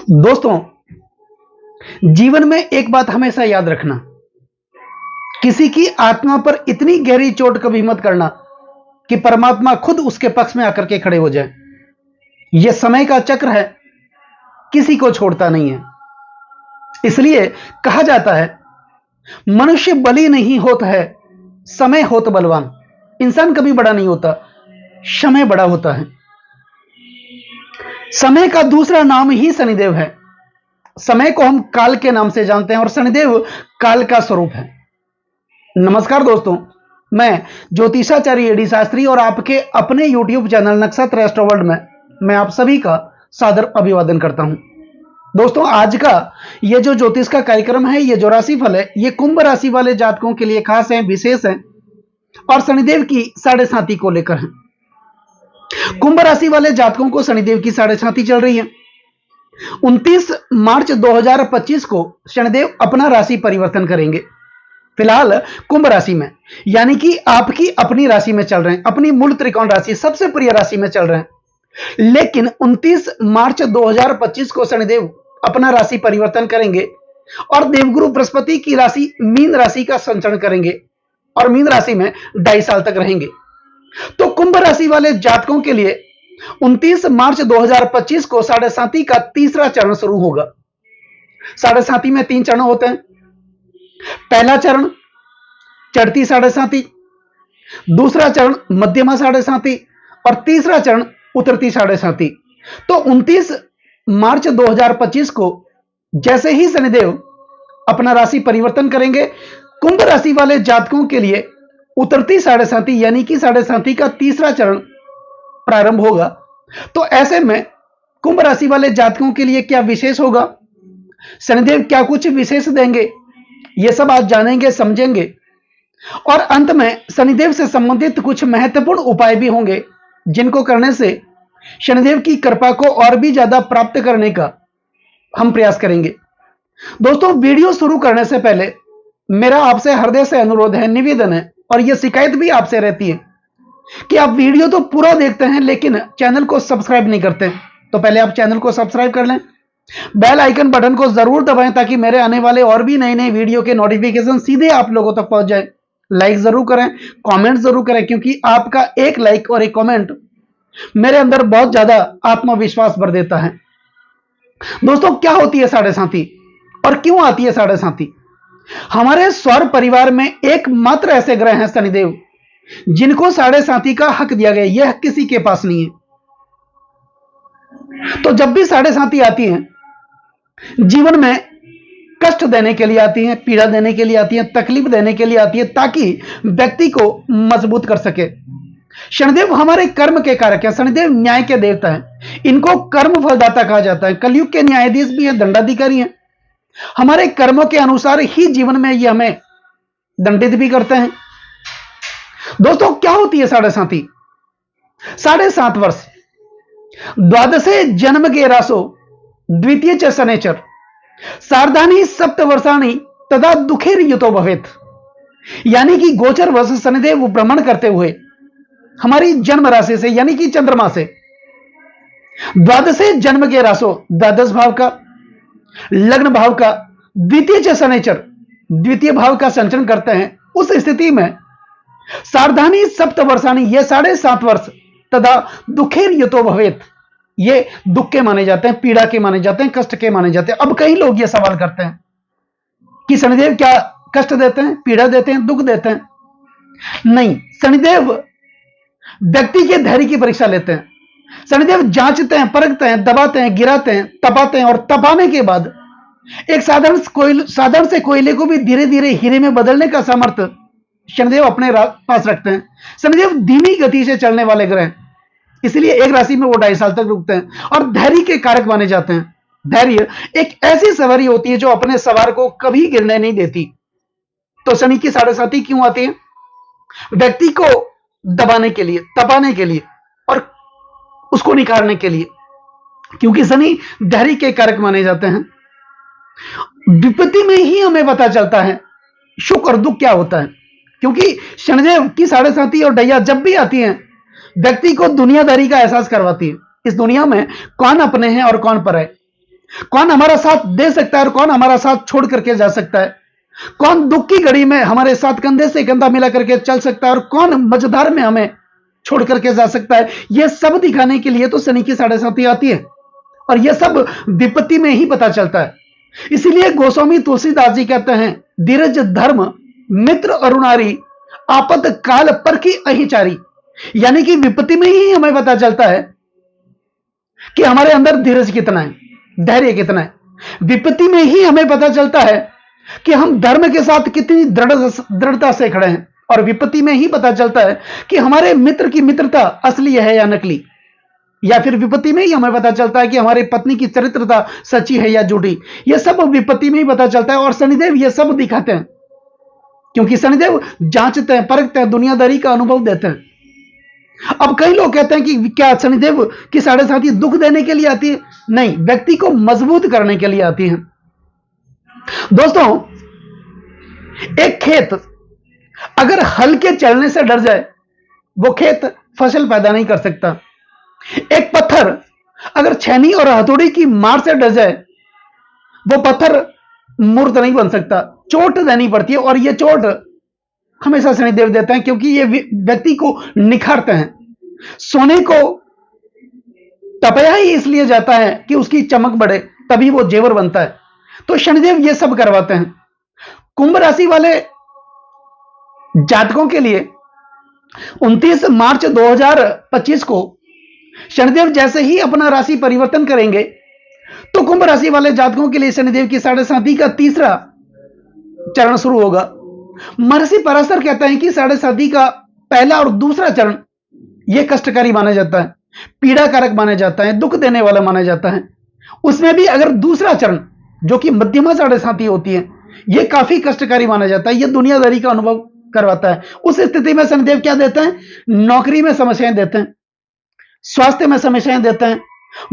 दोस्तों, जीवन में एक बात हमेशा याद रखना, किसी की आत्मा पर इतनी गहरी चोट कभी मत करना कि परमात्मा खुद उसके पक्ष में आकर के खड़े हो जाए। यह समय का चक्र है, किसी को छोड़ता नहीं है। इसलिए कहा जाता है, मनुष्य बली नहीं होता है, समय होता बलवान। इंसान कभी बड़ा नहीं होता, समय बड़ा होता है। समय का दूसरा नाम ही शनिदेव है। समय को हम काल के नाम से जानते हैं और शनिदेव काल का स्वरूप है। नमस्कार दोस्तों, मैं ज्योतिषाचार्य एडी शास्त्री और आपके अपने YouTube चैनल नक्षत्र एस्ट्रो वर्ल्ड में मैं आप सभी का सादर अभिवादन करता हूं। दोस्तों, आज का ये जो ज्योतिष का कार्यक्रम है, ये जो राशिफल है, ये कुंभ राशि वाले जातकों के लिए खास है, विशेष है और शनिदेव की साढ़े साती को लेकर है। कुंभ राशि वाले जातकों को शनिदेव की साढ़े साती चल रही है। 29 मार्च 2025 को शनिदेव अपना राशि परिवर्तन करेंगे। फिलहाल कुंभ राशि में, यानी कि आपकी अपनी राशि में चल रहे हैं, अपनी मूल त्रिकोण राशि, सबसे प्रिय राशि में चल रहे हैं। लेकिन 29 मार्च 2025 को शनिदेव अपना राशि परिवर्तन करेंगे और देवगुरु बृहस्पति की राशि मीन राशि का संचरण करेंगे और मीन राशि में 2.5 साल तक रहेंगे। तो कुंभ राशि वाले जातकों के लिए 29 मार्च 2025 को साढ़े साती का तीसरा चरण शुरू होगा। साढ़े साती में 3 चरण होते हैं। पहला चरण चढ़ती साढ़े साती, दूसरा चरण मध्यमा साढ़े साती और तीसरा चरण उतरती साढ़े साती। तो 29 मार्च 2025 को जैसे ही शनिदेव अपना राशि परिवर्तन करेंगे, कुंभ राशि वाले जातकों के लिए उतरती साढ़े साती यानी कि साढ़े साती का तीसरा चरण प्रारंभ होगा। तो ऐसे में कुंभ राशि वाले जातकों के लिए क्या विशेष होगा, शनिदेव क्या कुछ विशेष देंगे, यह सब आज जानेंगे, समझेंगे। और अंत में शनिदेव से संबंधित कुछ महत्वपूर्ण उपाय भी होंगे जिनको करने से शनिदेव की कृपा को और भी ज्यादा प्राप्त करने का हम प्रयास करेंगे। दोस्तों, वीडियो शुरू करने से पहले मेरा आपसे हृदय से अनुरोध है, निवेदन है और यह शिकायत भी आपसे रहती है कि आप वीडियो तो पूरा देखते हैं लेकिन चैनल को सब्सक्राइब नहीं करते। तो पहले आप चैनल को सब्सक्राइब कर लें, बेल आइकन बटन को जरूर दबाएं ताकि मेरे आने वाले और भी नए नए वीडियो के नोटिफिकेशन सीधे आप लोगों तक पहुंच जाए। लाइक जरूर करें, कमेंट जरूर करें, क्योंकि आपका एक लाइक और एक कमेंट मेरे अंदर बहुत ज्यादा आत्मविश्वास भर देता है। दोस्तों, क्या होती है साढ़े साती और क्यों आती है साढ़े साती? हमारे सौर परिवार में एकमात्र ऐसे ग्रह हैं शनिदेव जिनको साढ़े साती का हक दिया गया। यह किसी के पास नहीं है। तो जब भी साढ़े साती आती है, जीवन में कष्ट देने के लिए आती है, पीड़ा देने के लिए आती है, तकलीफ देने के लिए आती है ताकि व्यक्ति को मजबूत कर सके। शनिदेव हमारे कर्म के कारक हैं, शनिदेव न्याय के देवता हैं, इनको कर्म फलदाता कहा जाता है। कलयुग के न्यायाधीश भी हैं, दंडाधिकारी हैं। हमारे कर्मों के अनुसार ही जीवन में ये हमें दंडित भी करते हैं। दोस्तों, क्या होती है साढ़े साती? 7.5 वर्ष द्वादशे जन्म के रासो द्वितीय च शनैचर सार्धानी सप्त वर्षाणी तदा दुखेर युतो भवेत। यानी कि गोचर वर्ष शनिदेव भ्रमण करते हुए हमारी जन्म राशि से यानी कि चंद्रमा से द्वादशे जन्म के रासो, द्वादश भाव का, लग्न भाव का, द्वितीय च शनैचर द्वितीय भाव का संचरण करते हैं। उस स्थिति में सार्धानी सप्त वर्षाणी, ये 7.5 वर्ष, तदा दुखेर युतो भवेत, ये दुख के माने जाते हैं, पीड़ा के माने जाते हैं, कष्ट के माने जाते हैं। अब कई लोग ये सवाल करते हैं कि शनिदेव क्या कष्ट देते हैं, पीड़ा देते हैं, दुख देते हैं? नहीं, शनिदेव व्यक्ति के धैर्य की परीक्षा लेते हैं। शनिदेव जांचते हैं, परखते हैं, दबाते हैं, गिराते हैं, तपाते हैं और तपाने के बाद एक साधारण से कोयले को भी धीरे धीरे हीरे में बदलने का सामर्थ्य शनिदेव अपने पास रखते हैं। शनिदेव धीमी गति से चलने वाले ग्रह, इसलिए एक राशि में वो 2.5 साल तक रुकते हैं और धैर्य के कारक माने जाते हैं। धैर्य एक ऐसी सवारी होती है जो अपने सवार को कभी गिरने नहीं देती। तो शनि की साढ़े साती क्यों आती है? व्यक्ति को दबाने के लिए, तपाने के लिए और उसको निखारने के लिए, क्योंकि शनि धैर्य के कारक माने जाते हैं। विपत्ति में ही हमें पता चलता है सुख और दुख क्या होता है, क्योंकि शनिदेव की साढ़े साती और डैया जब भी आती हैं, व्यक्ति को दुनियादारी का एहसास करवाती है। इस दुनिया में कौन अपने हैं और कौन पर है। कौन हमारा साथ दे सकता है और कौन हमारा साथ छोड़ करके जा सकता है, कौन दुख की घड़ी में हमारे साथ कंधे से कंधा मिला करके चल सकता है और कौन मझधार में हमें छोड़ करके जा सकता है, यह सब दिखाने के लिए तो शनि की 7.5 आती है और यह सब विपत्ति में ही पता चलता है। इसीलिए गोस्वामी तुलसीदास जी कहते हैं, धीरज धर्म मित्र अरुणारी आपद काल पर की अहिचारी। यानी कि विपत्ति में ही हमें पता चलता है कि हमारे अंदर धीरज कितना है, धैर्य कितना है। विपत्ति में ही हमें पता चलता है कि हम धर्म के साथ कितनी दृढ़ता से खड़े हैं और विपत्ति में ही पता चलता है कि हमारे मित्र की मित्रता असली है या नकली, या फिर विपत्ति में ही हमें पता चलता है कि हमारे पत्नी की चरित्रता सच्ची है या झूठी। यह सब विपत्ति में ही पता चलता है और शनिदेव यह सब दिखाते हैं, क्योंकि शनिदेव जांचते हैं, परखते हैं, दुनियादारी का अनुभव देते हैं। अब कई लोग कहते हैं कि क्या शनिदेव की 7.5 दुख देने के लिए आती है? नहीं, व्यक्ति को मजबूत करने के लिए आती है। दोस्तों, एक खेत अगर हल के चलने से डर जाए, वो खेत फसल पैदा नहीं कर सकता। एक पत्थर अगर छेनी और हथौड़ी की मार से डर जाए, वो पत्थर मूर्त नहीं बन सकता, चोट देनी पड़ती है और ये चोट हमेशा शनिदेव देते हैं, क्योंकि ये व्यक्ति को निखारते हैं। सोने को तपया ही इसलिए जाता है कि उसकी चमक बढ़े, तभी वो जेवर बनता है। तो शनिदेव ये सब करवाते हैं। कुंभ राशि वाले जातकों के लिए 29 मार्च 2025 को शनिदेव जैसे ही अपना राशि परिवर्तन करेंगे, तो कुंभ राशि वाले जातकों के लिए शनिदेव की 7.5 का तीसरा चरण शुरू होगा। महर्षि पराशर कहते हैं कि 7.5 का पहला और दूसरा चरण यह कष्टकारी माना जाता है, पीड़ाकारक माना जाता है, दुख देने वाला माना जाता है। उसमें भी अगर दूसरा चरण जो कि मध्यमा 7.5 होती है, यह काफी कष्टकारी माना जाता है, यह दुनियादारी का अनुभव करवाता है। उस स्थिति में शनिदेव क्या देते हैं? नौकरी में समस्याएं देते हैं, स्वास्थ्य में समस्याएं देते हैं,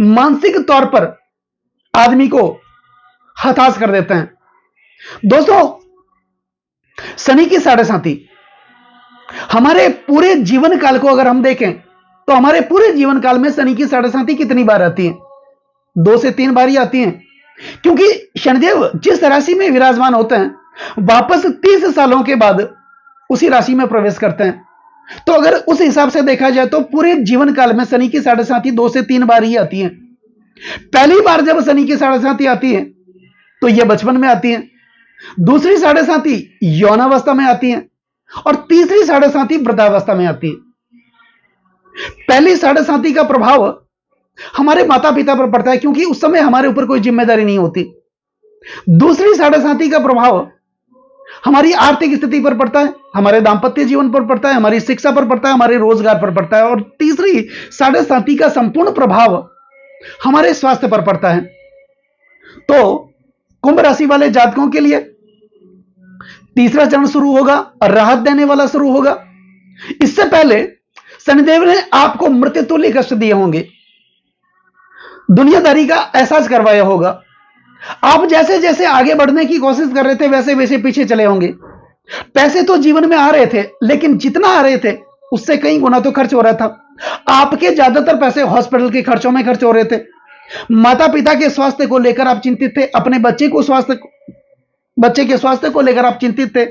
मानसिक तौर पर आदमी को हताश कर देते हैं। दोस्तों, शनि की 7.5 हमारे पूरे जीवन काल को अगर हम देखें, तो हमारे पूरे जीवन काल में शनि की 7.5 कितनी बार आती है? 2 से 3 बार ही आती है, क्योंकि शनिदेव जिस राशि में विराजमान होते हैं, वापस 30 सालों के बाद उसी राशि में प्रवेश करते हैं। तो अगर उस हिसाब से देखा जाए तो पूरे जीवन काल में शनि की 7.5 2 से 3 बार ही आती है। पहली बार जब शनि की 7.5 आती है तो यह बचपन में आती है, दूसरी 7.5 यौनावस्था में आती है और तीसरी 7.5 वृद्धावस्था में आती है। पहली 7.5 का प्रभाव हमारे माता पिता पर पड़ता है, क्योंकि उस समय हमारे ऊपर कोई जिम्मेदारी नहीं होती। दूसरी 7.5 का प्रभाव हमारी आर्थिक स्थिति पर पड़ता है, हमारे दांपत्य जीवन पर पड़ता है, हमारी शिक्षा पर पड़ता है, हमारे रोजगार पर पड़ता है। और तीसरी 7.5 का संपूर्ण प्रभाव हमारे स्वास्थ्य पर पड़ता है। तो कुंभ राशि वाले जातकों के लिए तीसरा चरण शुरू होगा और राहत देने वाला शुरू होगा। इससे पहले शनिदेव ने आपको मृत्युतुल्य कष्ट दिए होंगे, दुनियादारी का एहसास करवाया होगा। आप जैसे जैसे आगे बढ़ने की कोशिश कर रहे थे, वैसे वैसे पीछे चले होंगे। पैसे तो जीवन में आ रहे थे, लेकिन जितना आ रहे थे उससे कई गुना तो खर्च हो रहा था। आपके ज्यादातर पैसे हॉस्पिटल के खर्चों में खर्च हो रहे थे। माता पिता के स्वास्थ्य को लेकर आप चिंतित थे, अपने बच्चे के स्वास्थ्य को लेकर आप चिंतित थे,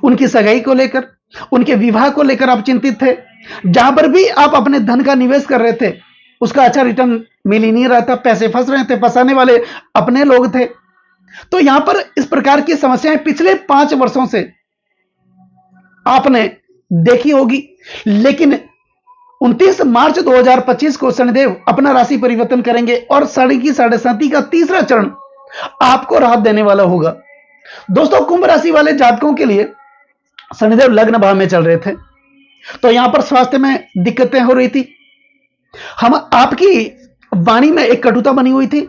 उनकी सगाई को लेकर, उनके विवाह को लेकर आप चिंतित थे। जहां पर भी आप अपने धन का निवेश कर रहे थे, उसका अच्छा रिटर्न मिल ही नहीं रहा था, पैसे फंस रहे थे, फंसाने वाले अपने लोग थे। तो यहां पर इस प्रकार की समस्याएं पिछले 5 वर्षों से आपने देखी होगी। लेकिन 29 मार्च 2025 को शनिदेव अपना राशि परिवर्तन करेंगे और शनि की 7.5 का तीसरा चरण आपको राहत देने वाला होगा। दोस्तों, कुंभ राशि वाले जातकों के लिए शनिदेव लग्न भाव में चल रहे थे, तो यहां पर स्वास्थ्य में दिक्कतें हो रही थी। आपकी वाणी में एक कटुता बनी हुई थी,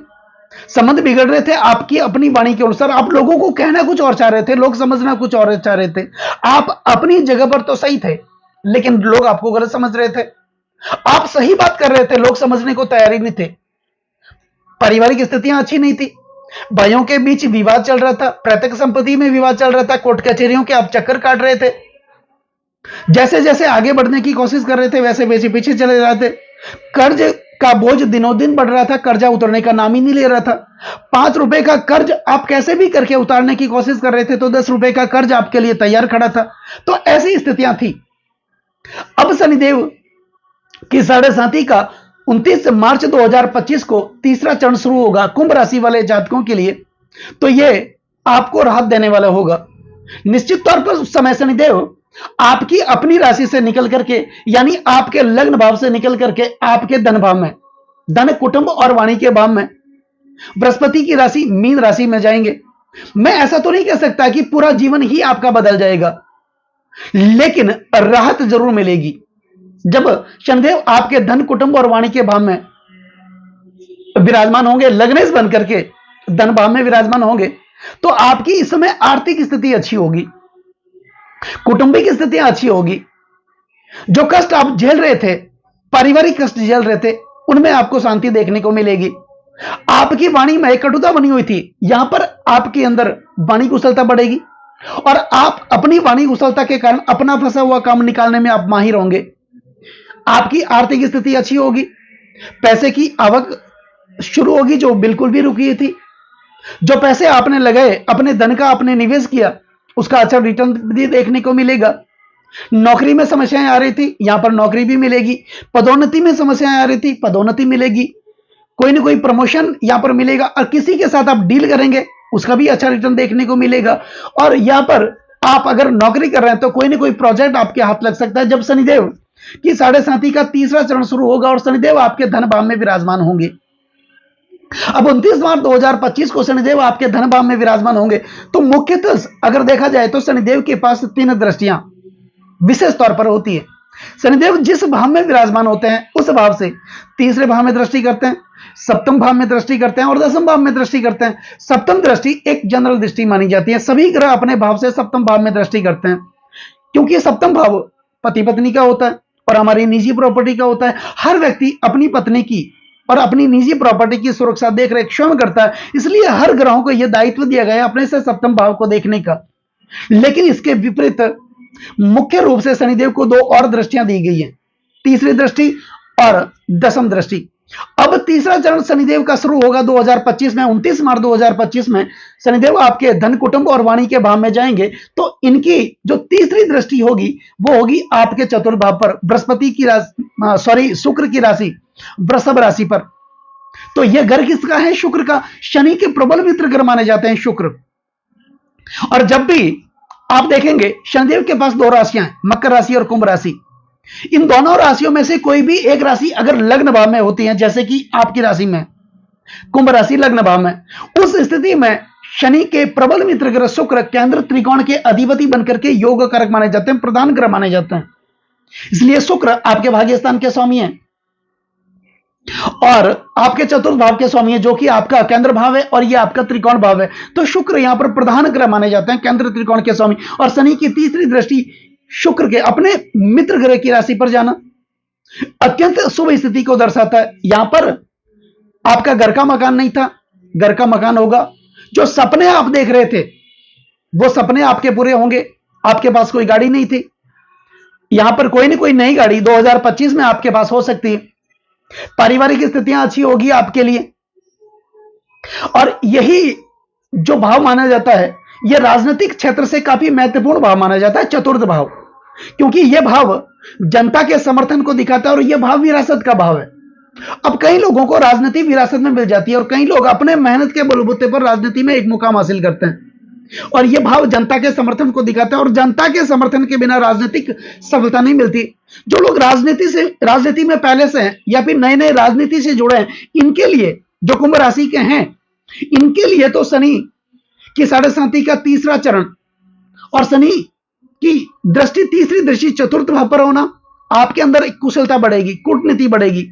संबंध बिगड़ रहे थे आपकी अपनी वाणी के अनुसार। आप लोगों को कहना कुछ और चाह रहे थे, लोग समझना कुछ और चाह रहे थे। आप अपनी जगह पर तो सही थे, लेकिन लोग आपको गलत समझ रहे थे। आप सही बात कर रहे थे, लोग समझने को तैयार ही नहीं थे। पारिवारिक स्थितियां अच्छी नहीं थी, भाइयों के बीच विवाद चल रहा था, पैतृक संपत्ति में विवाद चल रहा था, कोर्ट कचहरियों के आप चक्कर काट रहे थे। जैसे जैसे आगे बढ़ने की कोशिश कर रहे थे, वैसे वैसे पीछे चले जाते। कर्ज का बोझ दिनों दिन बढ़ रहा था, कर्जा उतरने का नाम ही नहीं ले रहा था। 5 रुपए का कर्ज आप कैसे भी करके उतारने की कोशिश कर रहे थे तो 10 रुपए का कर्ज आपके लिए तैयार खड़ा था। तो ऐसी स्थितियां थी। अब शनिदेव की साढ़े साथी का 29 मार्च 2025 को तीसरा चरण शुरू होगा कुंभ राशि वाले जातकों के लिए। तो यह आपको राहत देने वाला होगा। निश्चित तौर पर उस समय शनिदेव आपकी अपनी राशि से निकल करके, यानी आपके लग्न भाव से निकल करके आपके धन भाव में, धन कुटुंब और वाणी के भाव में, बृहस्पति की राशि मीन राशि में जाएंगे। मैं ऐसा तो नहीं कह सकता कि पूरा जीवन ही आपका बदल जाएगा, लेकिन राहत जरूर मिलेगी। जब शनिदेव आपके धन कुटुंब और वाणी के भाव में विराजमान होंगे, लग्नेश बन करके धन भाव में विराजमान होंगे, तो आपकी इस समय आर्थिक स्थिति अच्छी होगी, कौटुंबिक स्थितियां अच्छी होगी। जो कष्ट आप झेल रहे थे, पारिवारिक कष्ट झेल रहे थे, उनमें आपको शांति देखने को मिलेगी। आपकी वाणी में कटुता बनी हुई थी, यहां पर आपके अंदर वाणी कुशलता बढ़ेगी और आप अपनी वाणी कुशलता के कारण अपना फंसा हुआ काम निकालने में आप माहिर होंगे। आपकी आर्थिक स्थिति अच्छी होगी, पैसे की आवक शुरू होगी जो बिल्कुल भी रुकी हुई थी। जो पैसे आपने लगाए, अपने धन का आपने निवेश किया, उसका अच्छा रिटर्न भी देखने को मिलेगा। नौकरी में समस्याएं आ रही थी, यहां पर नौकरी भी मिलेगी। पदोन्नति में समस्याएं आ रही थी, पदोन्नति मिलेगी। कोई ना कोई प्रमोशन यहां पर मिलेगा और किसी के साथ आप डील करेंगे, उसका भी अच्छा रिटर्न देखने को मिलेगा। और यहां पर आप अगर नौकरी कर रहे हैं तो कोई ना कोई प्रोजेक्ट आपके हाथ लग सकता है जब शनिदेव की साढ़े साथी का तीसरा चरण शुरू होगा और शनिदेव आपके धन भाव में विराजमान होंगे। अब 29 मार्च 2025 को शनिदेव आपके धन भाव में विराजमान होंगे। तो मुख्यतः अगर देखा जाए तो शनिदेव के पास 3 दृष्टियां विशेष तौर पर होती है। शनिदेव जिस भाव में विराजमान होते हैं उस भाव से तीसरे भाव में दृष्टि करते हैं, सप्तम भाव में दृष्टि करते हैं और दसम भाव में दृष्टि करते हैं। सप्तम दृष्टि एक जनरल दृष्टि मानी जाती है। सभी ग्रह अपने भाव से सप्तम भाव में दृष्टि करते हैं, क्योंकि सप्तम भाव पति पत्नी का होता है और हमारी निजी प्रॉपर्टी का होता है। हर व्यक्ति अपनी पत्नी की और अपनी निजी प्रॉपर्टी की सुरक्षा देख रेख स्वयं करता है, इसलिए हर ग्रहों को यह दायित्व दिया गया है अपने से सप्तम भाव को देखने का। लेकिन इसके विपरीत मुख्य रूप से शनिदेव को 2 और दृष्टियां दी गई हैं, तीसरी दृष्टि और दसम दृष्टि। अब तीसरा चरण शनिदेव का शुरू होगा 2025 में। 29 मार्च 2025 में शनिदेव आपके धन कुटुंब और वाणी के भाव में जाएंगे। तो इनकी जो तीसरी दृष्टि होगी वो होगी आपके चतुर्थ भाव पर, बृहस्पति की राशि, शुक्र की राशि वृषभ राशि पर। तो यह घर किसका है? शुक्र का। शनि के प्रबल मित्र ग्रह माने जाते हैं शुक्र। और जब भी आप देखेंगे शनिदेव के पास 2 राशियां हैं, मकर राशि और कुंभ राशि। इन दोनों राशियों में से कोई भी एक राशि अगर लग्न भाव में होती है, जैसे कि आपकी राशि में कुंभ राशि लग्न भाव में, उस स्थिति में शनि के प्रबल मित्र ग्रह शुक्र केंद्र त्रिकोण के अधिपति बनकर के योग कारक माने जाते हैं, प्रधान ग्रह माने जाते हैं। इसलिए शुक्र आपके भाग्य स्थान के स्वामी है और आपके चतुर्थ भाव के स्वामी है, जो कि आपका केंद्र भाव है और यह आपका त्रिकोण भाव है। तो शुक्र यहां पर प्रधान ग्रह माने जाते हैं, केंद्र त्रिकोण के स्वामी। और शनि की तीसरी दृष्टि शुक्र के अपने मित्र ग्रह की राशि पर जाना अत्यंत शुभ स्थिति को दर्शाता है। यहां पर आपका घर का मकान नहीं था, घर का मकान होगा। जो सपने आप देख रहे थे वो सपने आपके पूरे होंगे। आपके पास कोई गाड़ी नहीं थी, यहां पर कोई ना कोई नई गाड़ी 2025 में आपके पास हो सकती है। पारिवारिक स्थितियां अच्छी होगी आपके लिए। और यही जो भाव माना जाता है यह राजनीतिक क्षेत्र से काफी महत्वपूर्ण भाव माना जाता है, चतुर्थ भाव, क्योंकि यह भाव जनता के समर्थन को दिखाता है और यह भाव विरासत का भाव है। अब कई लोगों को राजनीति विरासत में मिल जाती है और कई लोग अपने मेहनत के बलबूते पर राजनीति में एक मुकाम हासिल करते हैं, और यह भाव जनता के समर्थन को दिखाता है। और जनता के समर्थन के बिना राजनीतिक सफलता नहीं मिलती। जो लोग राजनीति में पहले से हैं या फिर नए नए राजनीति से जुड़े हैं, इनके लिए, जो कुंभ राशि के हैं, इनके लिए तो शनि की साढ़े साथी का तीसरा चरण और शनि की दृष्टि, तीसरी दृष्टि चतुर्थ भाव पर होना, आपके अंदर एक कुशलता बढ़ेगी, कूटनीति बढ़ेगी।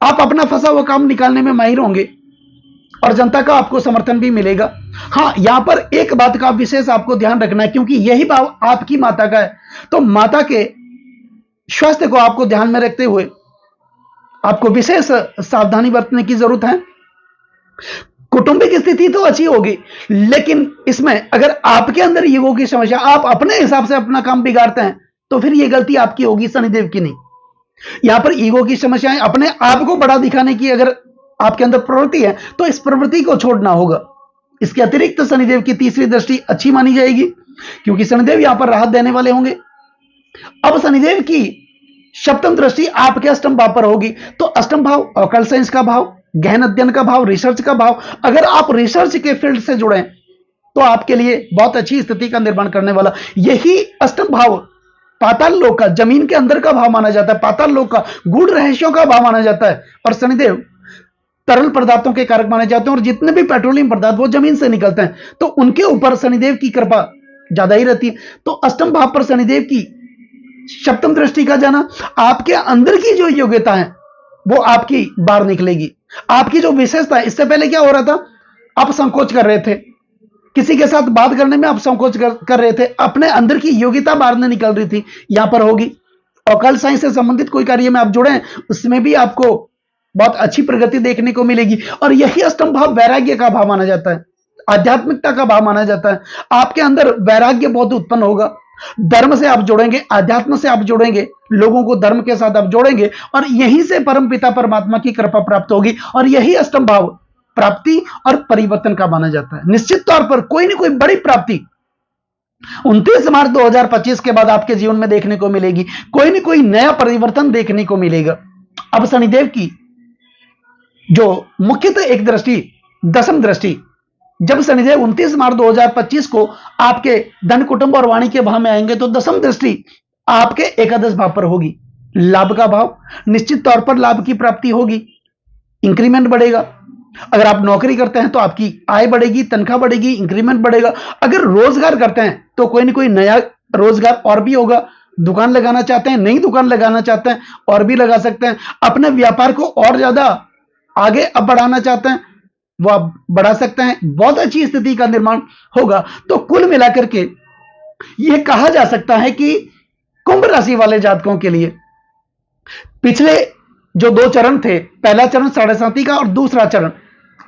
आप अपना फंसा हुआ काम निकालने में माहिर होंगे और जनता का आपको समर्थन भी मिलेगा। हां, यहां पर एक बात का विशेष आपको ध्यान रखना है, क्योंकि यही भाव आपकी माता का है। तो माता के स्वास्थ्य को आपको ध्यान में रखते हुए आपको विशेष सावधानी बरतने की जरूरत है। कौटुंबिक स्थिति तो अच्छी होगी, लेकिन इसमें अगर आपके अंदर ईगो की समस्या, आप अपने हिसाब से अपना काम बिगाड़ते हैं, तो फिर यह गलती आपकी होगी, शनिदेव की नहीं। यहां पर ईगो की समस्याएं, अपने आप को बड़ा दिखाने की अगर आपके अंदर प्रवृत्ति है तो इस प्रवृत्ति को छोड़ना होगा। इसके अतिरिक्त शनिदेव की तीसरी दृष्टि अच्छी मानी जाएगी, क्योंकि शनिदेव यहां पर राहत देने वाले होंगे। अब शनिदेव की सप्तम दृष्टि आपके अष्टम भाव पर होगी, तो अष्टम भाव ऑकल्ट साइंस का भाव, गहन अध्ययन का भाव, रिसर्च का भाव। अगर आप रिसर्च के फील्ड से जुड़े तो आपके लिए बहुत अच्छी स्थिति का निर्माण करने वाला यही अष्टम भाव पाताल लोक का, जमीन के अंदर का भाव माना जाता है, पाताल लोक का, गूढ़ रहस्यों का भाव माना जाता है। और शनिदेव तरल पदार्थों के कारक माने जाते हैं, और जितने भी पेट्रोलियम पदार्थ वो जमीन से निकलते हैं, तो उनके ऊपर शनिदेव की कृपा ज्यादा ही रहती है। तो अष्टम भाव पर शनिदेव की सप्तम दृष्टि का जाना, आपके अंदर की जो योग्यता है वो आपकी बाहर निकलेगी। आपकी जो विशेषता है, इससे पहले क्या हो रहा था, आप संकोच कर रहे थे, किसी के साथ बात करने में आप संकोच कर रहे थे, अपने अंदर की योग्यता बाहर नहीं निकल रही थी, यहां पर होगी। ऑकल्ट साइंस से संबंधित कोई कार्य में आप जुड़े, उसमें भी आपको बहुत अच्छी प्रगति देखने को मिलेगी। और यही अष्टम भाव वैराग्य का भाव माना जाता है, आध्यात्मिकता का भाव माना जाता है। आपके अंदर वैराग्य बहुत उत्पन्न होगा, धर्म से आप जुड़ेंगे, अध्यात्म से आप जुड़ेंगे, लोगों को धर्म के साथ आप जोड़ेंगे, और यहीं से परम पिता परमात्मा की कृपा प्राप्त होगी। और यही अष्टम भाव प्राप्ति और परिवर्तन का माना जाता है। निश्चित तौर पर कोई ना कोई बड़ी प्राप्ति 29 मार्च 2025 के बाद आपके जीवन में देखने को मिलेगी, कोई ना कोई नया परिवर्तन देखने को मिलेगा। अब शनिदेव की जो मुख्यतः एक दृष्टि, दसम दृष्टि, जब शनिदेव 29 मार्च 2025 को आपके धन, कुटुंब और वाणी के भाव में आएंगे, तो दसम दृष्टि आपके एकादश भाव पर होगी, लाभ का भाव। निश्चित तौर पर लाभ की प्राप्ति होगी, इंक्रीमेंट बढ़ेगा। अगर आप नौकरी करते हैं तो आपकी आय बढ़ेगी, तनख्वाह बढ़ेगी, इंक्रीमेंट बढ़ेगा। अगर रोजगार करते हैं तो कोई ना कोई नया रोजगार और भी होगा। दुकान लगाना चाहते हैं, नई दुकान लगाना चाहते हैं, और भी लगा सकते हैं। अपने व्यापार को और ज्यादा आगे अब बढ़ाना चाहते हैं, वो आप बढ़ा सकते हैं। बहुत अच्छी स्थिति का निर्माण होगा। तो कुल मिलाकर के यह कहा जा सकता है कि कुंभ राशि वाले जातकों के लिए पिछले जो 2 चरण थे, पहला चरण 7.5 का और दूसरा चरण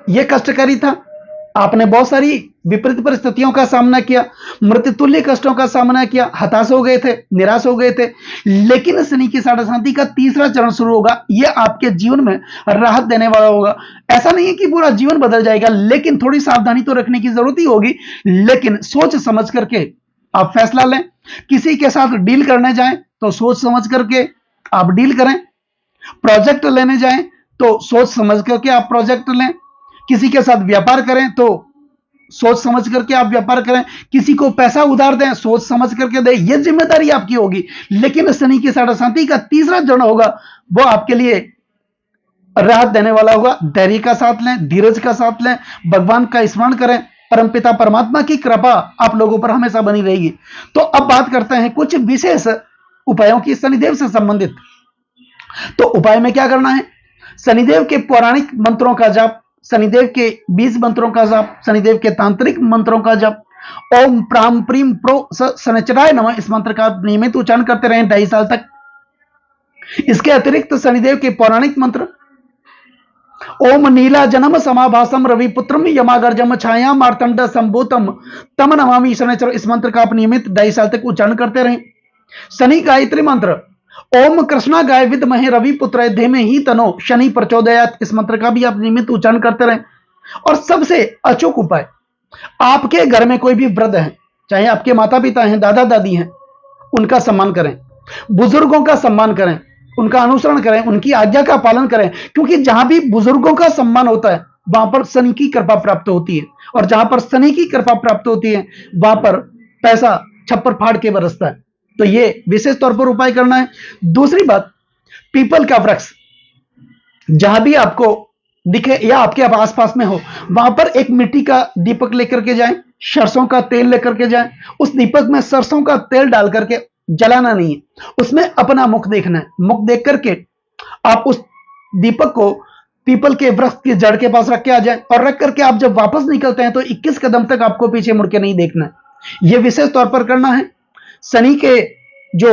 यह कष्टकारी था। आपने बहुत सारी विपरीत परिस्थितियों का सामना किया, मृत्युतुल्य कष्टों का सामना किया, हताश हो गए थे, निराश हो गए थे। लेकिन शनि की 7.5 का तीसरा चरण शुरू होगा, यह आपके जीवन में राहत देने वाला होगा। ऐसा नहीं है कि पूरा जीवन बदल जाएगा, लेकिन थोड़ी सावधानी तो रखने की जरूरत ही होगी। लेकिन सोच समझ करके आप फैसला लें। किसी के साथ डील करने जाएं तो सोच समझ करके आप डील करें। प्रोजेक्ट लेने जाएं तो सोच समझ करके आप प्रोजेक्ट लें। किसी के साथ व्यापार करें तो सोच समझ करके आप व्यापार करें। किसी को पैसा उधार दें, सोच समझ करके दें, यह जिम्मेदारी आपकी होगी। लेकिन शनि की 7.5 का तीसरा चरण होगा, वो आपके लिए राहत देने वाला होगा। धैर्य का साथ लें, धीरज का साथ लें, भगवान का स्मरण करें। परमपिता परमात्मा की कृपा आप लोगों पर हमेशा बनी रहेगी। तो अब बात करते हैं कुछ विशेष उपायों की शनिदेव से संबंधित। तो उपाय में क्या करना है? शनिदेव के पौराणिक मंत्रों का जाप, शनिदेव के 20 मंत्रों का जाप, शनिदेव के तांत्रिक मंत्रों का जाप, ओम प्राम प्रीम प्रो शनिचराय नमः, इस मंत्र का नियमित उच्चारण करते रहें 2.5 साल तक। इसके अतिरिक्त शनिदेव के पौराणिक मंत्र ओम नीला जन्म समाभासम रविपुत्रम यमागर्जम छाया मार्तंड संभूतम तम नमामि शनिचर, इस मंत्र का आप नियमित 2.5 साल तक उच्चारण करते रहें। शनि गायत्री मंत्र ओम कृष्णा गाय विद्महे रविपुत्राय धीमहि तनो शनि प्रचोदयात्, इस मंत्र का भी आप नियमित उच्चारण करते रहें। और सबसे अचूक उपाय, आपके घर में कोई भी वृद्ध है, चाहे आपके माता पिता हैं, दादा दादी हैं, उनका सम्मान करें, बुजुर्गों का सम्मान करें, उनका अनुसरण करें, उनकी आज्ञा का पालन करें। क्योंकि जहां भी बुजुर्गों का सम्मान होता है वहां पर शनि की कृपा प्राप्त होती है, और जहां पर शनि की कृपा प्राप्त होती है वहां पर पैसा छप्पर फाड़ के बरसता है। तो ये विशेष तौर पर उपाय करना है। दूसरी बात, पीपल का वृक्ष जहां भी आपको दिखे या आपके आसपास में हो, वहां पर एक मिट्टी का दीपक लेकर के जाएं, सरसों का तेल लेकर के जाएं। उस दीपक में सरसों का तेल डाल करके, जलाना नहीं है, उसमें अपना मुख देखना है। मुख देख करके आप उस दीपक को पीपल के वृक्ष की जड़ के पास रख के आ जाए, और रख करके आप जब वापस निकलते हैं तो 21 कदम तक आपको पीछे मुड़ के नहीं देखना है। यह विशेष तौर पर करना है। शनि के जो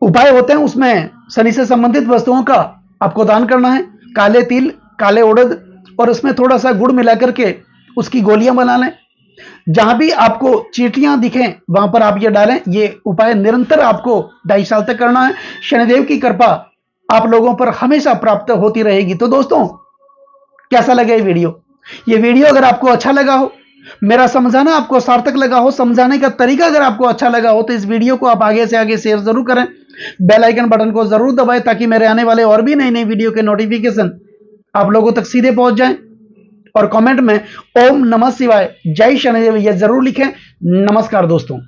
उपाय होते हैं उसमें शनि से संबंधित वस्तुओं का आपको दान करना है। काले तिल, काले उड़द, और उसमें थोड़ा सा गुड़ मिला करके उसकी गोलियां बना लें। जहां भी आपको चींटियां दिखें वहां पर आप ये डालें। ये उपाय निरंतर आपको 2.5 साल तक करना है। शनिदेव की कृपा आप लोगों पर हमेशा प्राप्त होती रहेगी। तो दोस्तों, कैसा लगा ये वीडियो? ये वीडियो अगर आपको अच्छा लगा हो, मेरा समझाना आपको सार्थक लगा हो, समझाने का तरीका अगर आपको अच्छा लगा हो, तो इस वीडियो को आप आगे से आगे शेयर जरूर करें। बेल आइकन बटन को जरूर दबाएं ताकि मेरे आने वाले और भी नई नई वीडियो के नोटिफिकेशन आप लोगों तक सीधे पहुंच जाएं। और कमेंट में ओम नमः शिवाय, जय शनिदेव ये जरूर लिखें। नमस्कार दोस्तों।